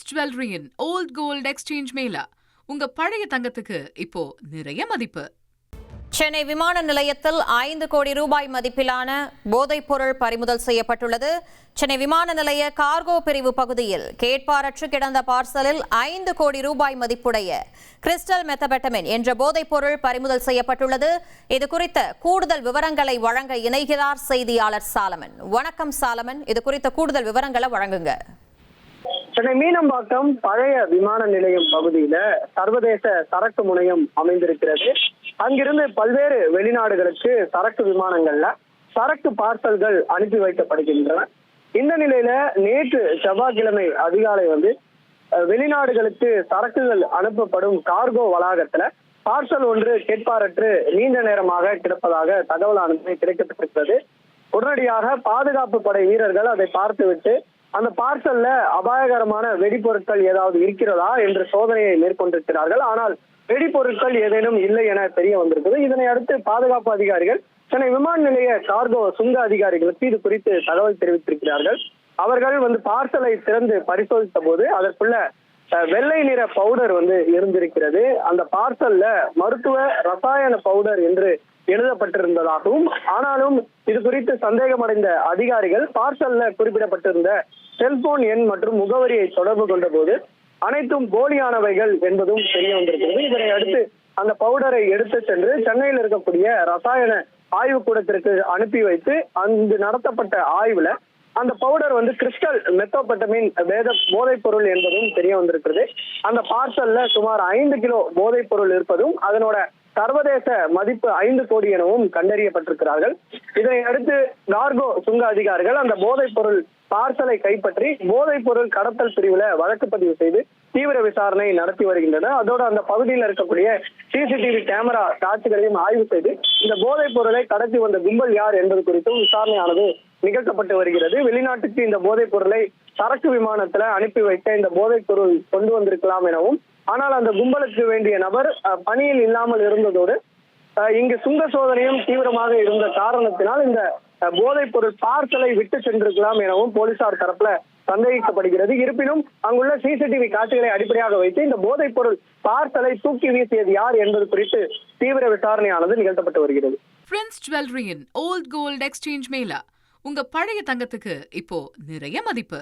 Prince ஜுவல்லரியின் volt gold exchange Mela. உங்க பழைய தங்கத்துக்கு இப்போ நிறைய மதிப்பு. சென்னை விமான நிலையத்தில் 5 கோடி ரூபாய் மதிப்பிலான போதைப் பொருள் பறிமுதல் செய்யப்பட்டுள்ளது. சென்னை விமான நிலைய கார்கோ பிரிவு பகுதியில் கேட்பாரற்று கிடந்த பார்சலில் 5 கோடி ரூபாய் மதிப்புடைய கிறிஸ்டல் மெத்தபெட்டமின் என்ற போதைப் பொருள் பறிமுதல் செய்யப்பட்டுள்ளது. இது குறித்த கூடுதல் விவரங்களை வழங்க இணைகிறார் செய்தியாளர் சாலமன். வணக்கம் சாலமன், இது குறித்த கூடுதல் விவரங்களை வழங்குங்க. சென்னை மீனம்பாக்கம் பழைய விமான நிலையம் பகுதியில சர்வதேச சரக்கு முனையம் அமைந்திருக்கிறது. அங்கிருந்து பல்வேறு வெளிநாடுகளுக்கு சரக்கு விமானங்கள்ல சரக்கு பார்சல்கள் அனுப்பி வைக்கப்படுகின்றன. இந்த நிலையில நேற்று செவ்வாய்க்கிழமை அதிகாலை வெளிநாடுகளுக்கு சரக்குகள் அனுப்பப்படும் கார்கோ வளாகத்துல பார்சல் ஒன்று கேட்பாரற்று நீண்ட நேரமாக கிடப்பதாக தகவலானது கிடைக்கப்பட்டிருக்கிறது. உடனடியாக பாதுகாப்பு படை வீரர்கள் அதை பார்த்துவிட்டு அந்த பார்சல்ல அபாயகரமான வெடிப்பொருட்கள் ஏதாவது இருக்கிறதா என்று சோதனையை மேற்கொண்டிருக்கிறார்கள். ஆனால் வெடிப்பொருட்கள் ஏதேனும் இல்லை என தெரிய வந்திருக்குது. இதனை அடுத்து பாதுகாப்பு அதிகாரிகள் சென்னை விமான நிலைய கார்கோ சுங்க அதிகாரிகளுக்கு இது குறித்து தகவல் தெரிவித்திருக்கிறார்கள். அவர்கள் பார்சலை திறந்து பரிசோதித்த போது அதற்குள்ள வெள்ளை நிற பவுடர் இருந்திருக்கிறது. அந்த பார்சல்ல மருத்துவ ரசாயன பவுடர் என்று எழுதப்பட்டிருந்ததாகவும், ஆனாலும் இது குறித்து சந்தேகமடைந்த அதிகாரிகள் பார்சல்ல குறிப்பிடப்பட்டிருந்த செல்போன் எண் மற்றும் முகவரியை தொடர்பு கொண்ட போது அனைத்தும் போலியானவைகள் என்பதும் தெரிய வந்திருக்கிறது. இதனை அடுத்து அந்த பவுடரை எடுத்து சென்று சென்னையில் இருக்கக்கூடிய ரசாயன ஆய்வுக்கூடத்திற்கு அனுப்பி வைத்து அங்கு நடத்தப்பட்ட ஆய்வுல அந்த பவுடர் கிறிஸ்டல் மெத்தோபெட்டமின் போதைப் பொருள் என்பதும் தெரிய வந்திருக்கிறது. அந்த பார்சல்ல சுமார் 5 கிலோ போதைப் பொருள் இருப்பதும் அதனோட சர்வதேச மதிப்பு 5 கோடி எனவும் கண்டறியப்பட்டிருக்கிறார்கள். இதனை அடுத்து கார்கோ சுங்க அதிகாரிகள் அந்த போதைப் பொருள் பார்சலை கைப்பற்றி போதைப் பொருள் கடத்தல் பிரிவுல வழக்கு பதிவு செய்து தீவிர விசாரணை நடத்தி வருகின்றனர். அதோடு அந்த பகுதியில் இருக்கக்கூடிய சிசிடிவி கேமரா காட்சிகளையும் ஆய்வு செய்து இந்த போதைப் பொருளை கடத்தி வந்த கும்பல் யார் என்பது குறித்தும் விசாரணையானது நிகழ்த்தப்பட்டு வருகிறது. வெளிநாட்டுக்கு இந்த போதைப் பொருளை சரக்கு விமானத்துல அனுப்பி வைத்த இந்த போதைப் பொருள் கொண்டு வந்திருக்கலாம் எனவும், ஆனால் அந்த கும்பலுக்கு வேண்டிய நபர் பணியில் இல்லாமல் இருந்ததோடு இங்கு சுங்க சோதனையும் தீவிரமாக இருந்த காரணத்தினால் இந்த போதைப் பொருள் பார்சலை விட்டு சென்றிருக்கலாம் எனவும் போலீசார் தரப்புல சந்தேகிக்கப்படுகிறது. இருப்பினும் அங்குள்ள சிசிடிவி காட்சிகளை அடிப்படையாக வைத்து இந்த போதைப் பொருள் பார்சலை தூக்கி வீசியது யார் என்பது குறித்து தீவிர விசாரணையானது நிகழ்த்தப்பட்டு வருகிறது. பிரின்ஸ் ஜுவல்லரியின் ஓல்ட் கோல்ட் எக்ஸ்சேஞ்ச் மேளா. உங்க பழைய தங்கத்துக்கு இப்போ நிறைய மதிப்பு.